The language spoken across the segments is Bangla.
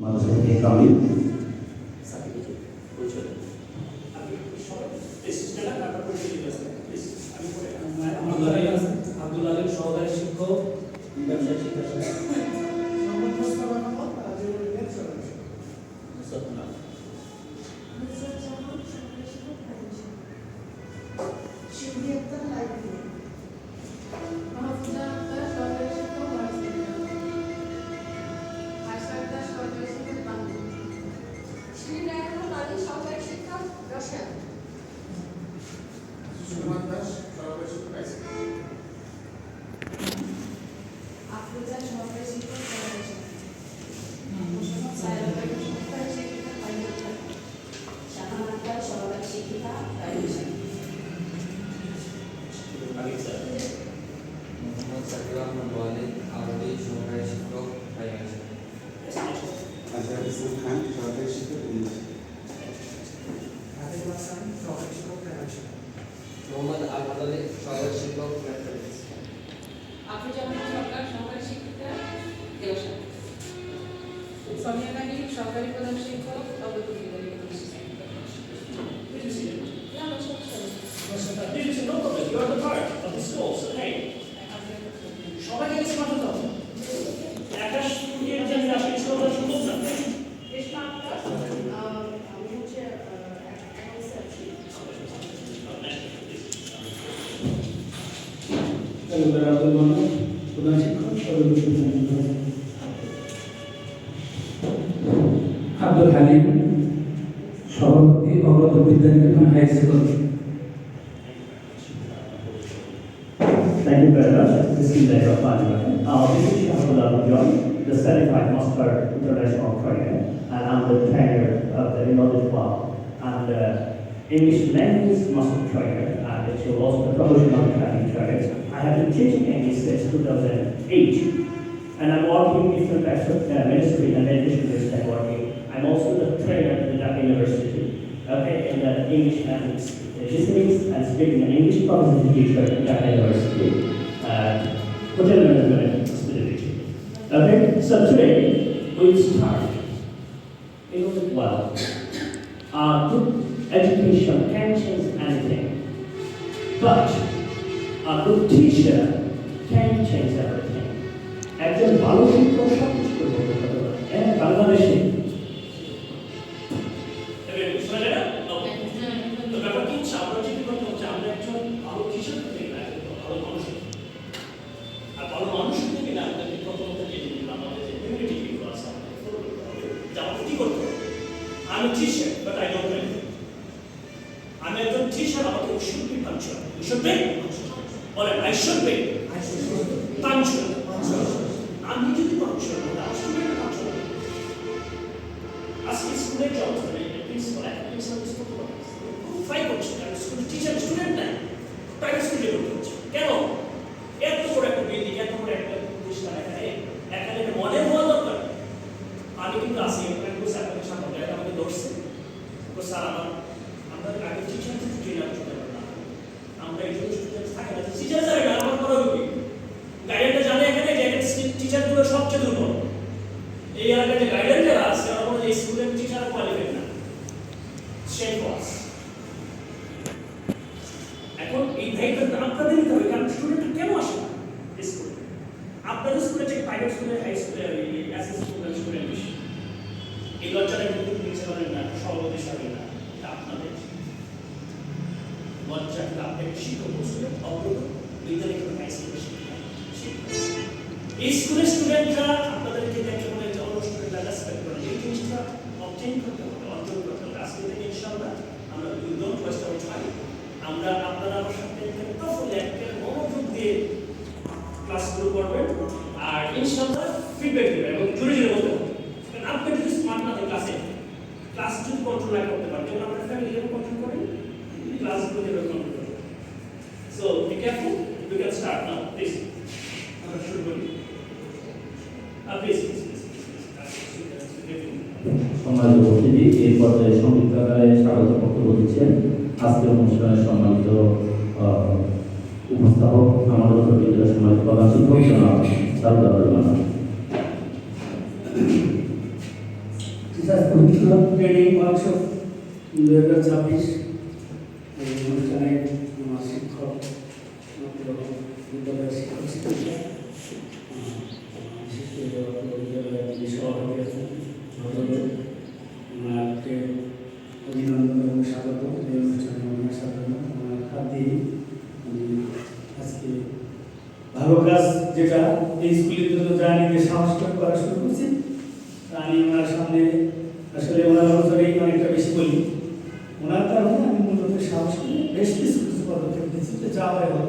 মাদ্রাসা থেকে কামিল। আব্দুল আলিম সহকারী শিক্ষক, ব্যবসায় শিক্ষা মোহাম্মদ আহমদ আলী সহকারী শিক্ষক ম্যাথমেটিক্স। আফরুজ্জামান সরকার সহকারী শিক্ষিকা দেওশা। সোনিয়া গান্ধী সহকারী প্রধান শিক্ষক অবৈতনিক প্রধান শিক্ষক আব্দুল হালিম সভাপতি Agrata Vidyaniketan high school. Thank you very much. Bismillahirrahmanirrahim. This is Shahbul John, the certified master international trainer, and I'm the trainer of the Knowledge Club. I'm the English language master trainer, and it's also the professional training trainer. I have been teaching English since 2008, and I'm working in different types of ministry and education based working. I'm also the trainer at the Dhaka University, okay, in the English and listening and speaking an English proficiency teacher at Dhaka University, hotel management specifically. Okay, so today we'll start. Well, good education can change anything, but a good teacher can change everything. একজন ভালো শিক্ষক সব কিছু করতে পারে। বাংলাদেশে I'm a teacher, but I don't know. I'm a good teacher, but we should be punctual. We should be? Or I should be punctual. I need to be punctual. I should be punctual. As a student, job, principal, five student, teacher, student, private school level. কেন এত বড় একটা বিল্ডিং এত বড় একটা প্রতিষ্ঠান এখানে মনে হওয়া দরকার। আমি কিন্তু আসি এখানে স্যারের সামনে আমাকে ধরছে তো স্যার আমরা আগে টিচার ট্রেনার করতে পারলাম আমরা এই জন্য স্টুডেন্ট থাকে না টিচার জানে না আমার পড়া হবে গাইডেন্টটা জানে এখানে যে টিচারগুলো সবচেয়ে দুর্বল এই এলাকায় যে গাইডেন্ট যারা আছে ওরা বলে এই স্টুডেন্ট টিচার কোয়ালিফাইড না সেম ক্লাস এখন এই দায়িত্বটা আপনাদের নিতে হবে কারণ স্টুডেন্ট কেন আসে না স্কুলে আপনাদের স্কুলে যে প্রাইভেট স্কুলে হাই স্কুলে এসএস স্টুডেন্ট বেশি এই লজ্জাটা কিন্তু নিচে করেন না সভাপতি সাথে না এটা আপনাদের লজ্জাটা আপনাকে শিক্ষক বসলে অবরোধ বিদ্যালয় হাই স্কুলে এই স্কুলের স্টুডেন্টরা আপনাদেরকে দেখে মনে হচ্ছে অন্য স্টুডেন্টরা রেসপেক্ট করে এই জিনিসটা অবটেইন করতে হবে অর্জন করতে হবে আজকে থেকে ইনশাআল্লাহ আমরা we don't waste our time আমরা আপনারা আমার সাথে ফুল একটা মনোযোগ দিয়ে ক্লাসগুলো করবেন আর ইনশাআল্লাহ ফিডব্যাক দিবেন এবং জোরে জোরে বলতে হবে কারণ আপনি যদি স্মার্ট না থাকেন ক্লাস যদি কন্ট্রোল না করতে পারেন যেমন আপনার ফ্যামিলি যেমন কন্ট্রোল করেন ক্লাসগুলো যেভাবে কন্ট্রোল করেন so be careful we can start now please আমরা শুরু করি প্লিজ সম্মানিত উপস্থিতি এই পর্যায়ে সংক্ষিপ্ত আকারে স্বাগত বক্তব্য দিচ্ছেন আজকের অনুষ্ঠানের সম্মানিত উপস্থাপক আমাদের বিদ্যালয়ের সম্মানিত প্রধান শিক্ষক জনাব সারদার রহমান। টিচার্স প্রশিক্ষণ ট্রেনিং ওয়ার্কশপ 2026 এই অনুষ্ঠানে আমার শিক্ষক বিদ্যালয়ের শিক্ষক শিক্ষিকা বিশেষ করে বিদ্যালয়ের যিনি সভাপতি আছেন ওনাকে অভিনন্দন এবং স্বাগত এই অনুষ্ঠানে ওনার স্বাগত ওনার হাত দিয়ে আমি আজকে ভালো কাজ যেটা এই স্কুলের জন্য যা নিজে সাহস করে করা শুরু করছি তা আমি ওনার সামনে আসলে ওনার অনুসারেই অনেকটা বেশি বলি ওনার কারণে আমি মূলত সাহস করে বেশ কিছু কিছু পদক্ষেপ দিচ্ছি যে যা হয় হোক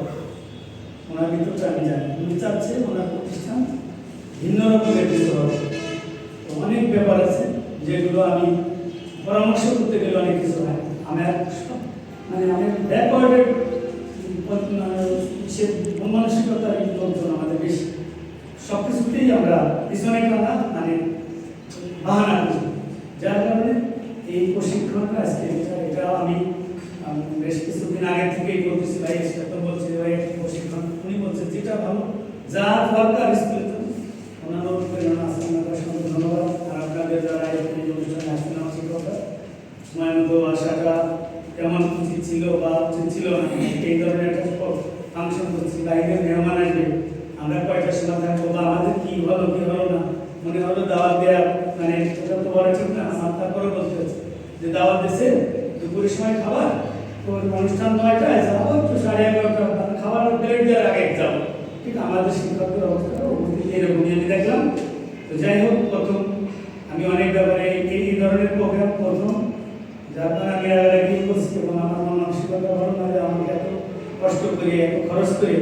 ওনার ভিতরটা আমি জানি উনি চাচ্ছে ওনার প্রতিষ্ঠান ভিন্ন রকমের কিছু হবে তো অনেক ব্যাপার আছে যেগুলো আমি পরামর্শ করতে গেলে অনেক কিছু হয় আমার মানে আমি ব্যাকওয়ার্ডের সে মন মানসিকতার লোকজন আমাদের বেশি সব কিছুতেই আমরা পিছনে টানা মানে বাহানা করি যার কারণে এই প্রশিক্ষণটা আজকে এটা আমি বেশ কিছুদিন আগে থেকেই বলতেছি ভাই সেটা তো বলছে ভাই প্রশিক্ষণ উনি বলছে যেটা ভালো যা দরকার স্কুলের জন্য ওনার প্রেরণা আছে ওনাদের সঙ্গে ধন্যবাদ আর আপনাদের যারা এই অনুষ্ঠানে আসছেন আমার শিক্ষকরা সময় মতো আসাটা কেমন উচিত ছিল বা উচিত ছিল না এই ধরনের একটা ফাংশন করছি বাইরের মেহমান আসবে আমরা কয়টার সময় থাকবো বা আমাদের কি হলো না মনে হলো দাওয়াত দেওয়া মানে এটা তো বলা ঠিক না আমার তারপরে বলতে হচ্ছে যে দাওয়াত দিচ্ছে দুপুরের সময় খাবার তো অনুষ্ঠান 9টায় যাবো একটু 11:30 খাবার প্লেট দেওয়ার আগে যাবো ঠিক আমাদের শিক্ষকদের অবস্থা এরকমই আমি দেখলাম তো যাই হোক প্রথম আমি অনেক ব্যাপারে এই ধরনের প্রোগ্রাম প্রথম যার কারণে আমি আগে করছি এবং আমার মন মানসিকতা ভালো না যে আমাকে এত কষ্ট করে এত খরচ করে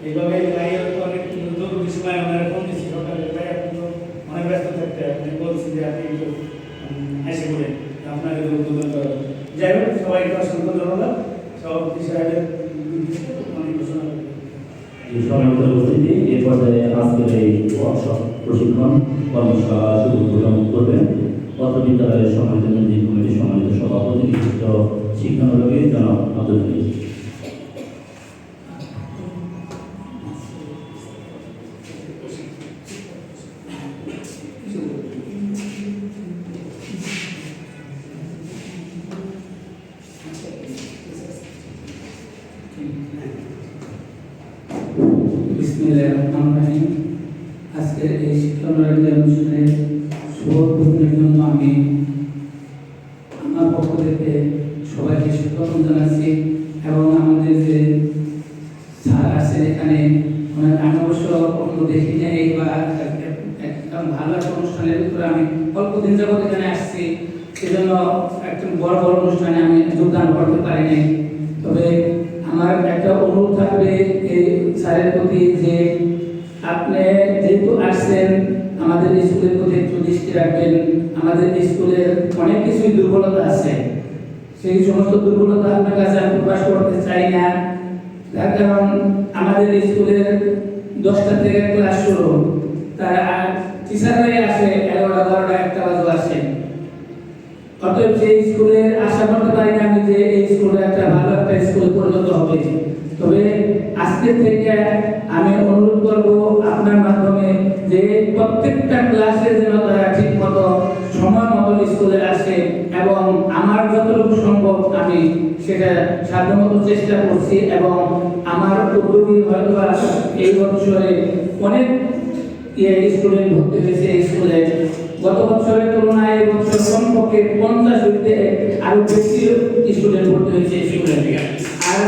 এইভাবে গাড়ির তো অনেক জরুরি সময় ওনারা ফোন দিচ্ছি সকালে ভাই আপনি তো অনেক ব্যস্ত থাকতে আপনি বলছি যে আপনি একটু এসে বলেন আপনাকে উদ্বোধন করা যাই হোক সবাইকে অসংখ্য ধন্যবাদ সভাপতি সাহেবের অনেক ঘোষণা সম্মানিত উপস্থিতি এ পর্যায়ে আজকের এই ওয়ার্কশপ প্রশিক্ষণ কর্মশালা শুভ উদ্বোধন করবেন পত্র বিদ্যালয়ের সম্মানিত মন্দির কমিটির সম্মানিত সভাপতি বিশিষ্ট শিক্ষানুরাগী জনাব আব্দুল হালিম। বিসমিল্লাহির রহমানির রহিম আজকের এই শিক্ষানুরাগী অনুষ্ঠানে শুভ উদ্বোধনের জন্য আমি আমার পক্ষ থেকে সবাইকে স্বাগত জানাচ্ছি এবং আমাদের যে স্যার আছেন এখানে আমি অবশ্য কখনো দেখি নাই বা একটা ভালো একটা অনুষ্ঠানের ভিতরে আমি অল্প দিন যাবত এখানে আসছি সেজন্য একটা বড় অনুষ্ঠানে আমি যোগদান করতে পারিনি তবে আমার একটা অনুরোধ থাকবে এই স্যারের প্রতি যে আপনি যেহেতু আসছেন আমাদের স্কুলের প্রতি একটু দৃষ্টি রাখবেন আমাদের স্কুলের অনেক কিছুই দুর্বলতা আছে সেই সমস্ত দুর্বলতা আপনার কাছে আমি প্রকাশ করতে চাই না তার কারণ আমাদের স্কুলের 10টা থেকে ক্লাস শুরু তার টিচাররাই আসে 11টা 12টা 1টা বাজে আসে অতএব সেই স্কুলে আশা করতে পারি না আমি যে এই স্কুলে একটা ভালো একটা স্কুল পরিণত হবে তবে আজকে থেকে আমি অনুরোধ করব আপনার মাধ্যমে যে প্রত্যেকটা ক্লাসে যেন তারা ঠিক মতো সময় মতো স্কুলে আসে এবং আমার যতটুকু সম্ভব আমি সেটা সাধ্যমতো চেষ্টা করছি এবং আমার উদ্যোগী হয়তো এই বছরে অনেক স্টুডেন্ট ভর্তি হয়েছে এই স্কুলে গত বছরের তুলনায় এই বছর কমপক্ষে 50 হইতে আরো বেশি স্টুডেন্ট ভর্তি হয়েছে এই স্কুলে আর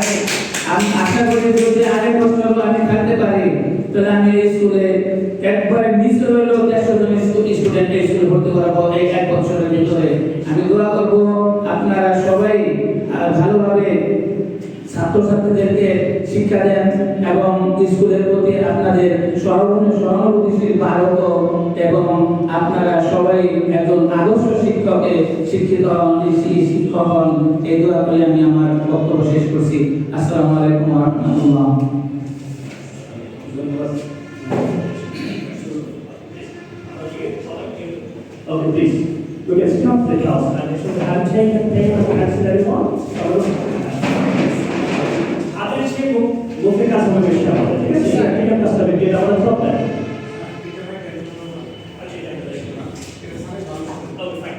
আমি আশা করি যদি আরেক বছর আমি থাকতে পারি তাহলে আমি এই স্কুলে একবারে নিচে হলেও 150 জন স্টুডেন্ট এই স্কুলে ভর্তি করাবো এই এক বছরের ভিতরে আমি দোয়া করব আপনারা সবাই ভালোভাবে ছাত্রছাত্রীদেরকে শিক্ষা দেন এবং স্কুলের প্রতি আপনাদের সহানুভূতিশীল বাড়ত এবং আপনারা সবাই একজন আদর্শ শিক্ষকে শিক্ষিত শিক্ষক হন এই দোয়া করে আমি আমার বক্তব্য শেষ করছি আসসালামু আলাইকুম ওয়া রাহমাতুল্লাহ Okay, please. We can stop the class and should have taken payment for accident one. Other people will pick us on the show. Yes, sir. Pick up the stuff and get out of the problem. Okay, fine.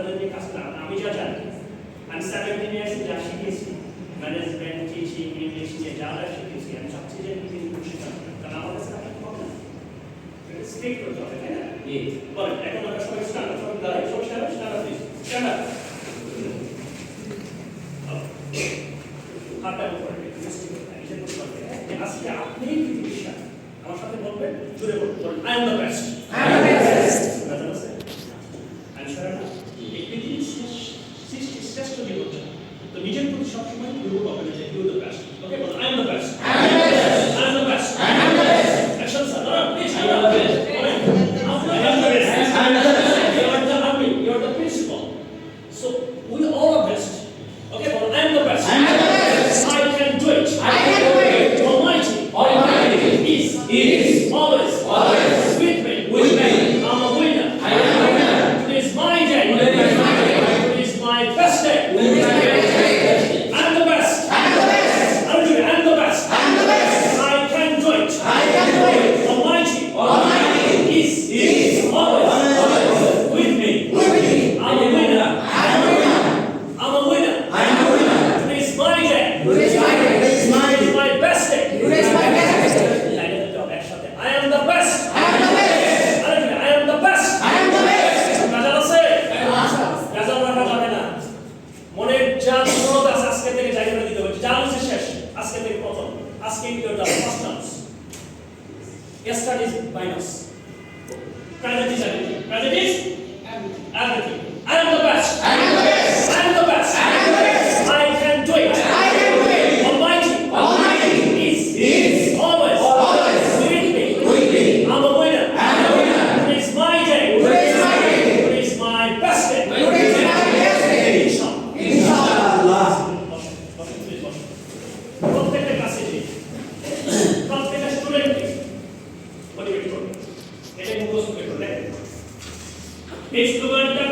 আপনাদের নিয়ে কাজ করা আমি যা জানি আমি 17 ইয়ার্স যা শিখেছি ম্যানেজমেন্ট টিচিং ইংলিশ নিয়ে যা যা শিখেছি আমি চাচ্ছি যে কিন্তু শেখানো কারণ আমার কাছে রাখতে হবে না স্পিক করতে হবে তাই না বলেন এখন আমরা সবাই স্টার্ট সবাই দাঁড়াই সবাই স্টার্ট প্লিজ স্ট্যান্ড আপ হাতটা উপরে আজকে আপনি পৃথিবীর আমার সাথে বলবেন জুড়ে বলবেন আই এম দ্য বেস্ট শ্রেষ্ঠ জীবন তো নিজের প্রতি সবসময় গুরু হবে যে ইউ দ্য বেস্ট ওকে বল I am the best I am the best action sir না please I am the best I am the best. You are the army. You are the principal. So we all are best. Okay, well, I am the best. I am the best. I can do it. I can do it. Almighty is always with me. I'm a winner. I am a winner. It is my day. It is my best day. I am the best. I am the best. I am the best. I can do it. Almighty is always with me. I'm a winner. I'm a winner. It is my day. It is my best day. I am the best. I am the best. Ghazal আছে? গাজাল রাখা যাবে না। মনের জান মনোদ আছে আজকে থেকে জায়গা দিতে হবে। জান হচ্ছে শেষ। আজকে থেকে প্রথম। আজকে you're the first terms. Yesterday is minus. Present is everything. Present is everything. I am the best. I am the best. I can do it. Almighty is always with me. I'm a winner. It is my day. It is my best day. Inshallah. প্রত্যেকটা ক্লাসে প্রত্যেকটা স্টুডেন্টকে মোটিভেট করবে। এটা মুখস্থ করে দেখেন। এই স্লোগানটা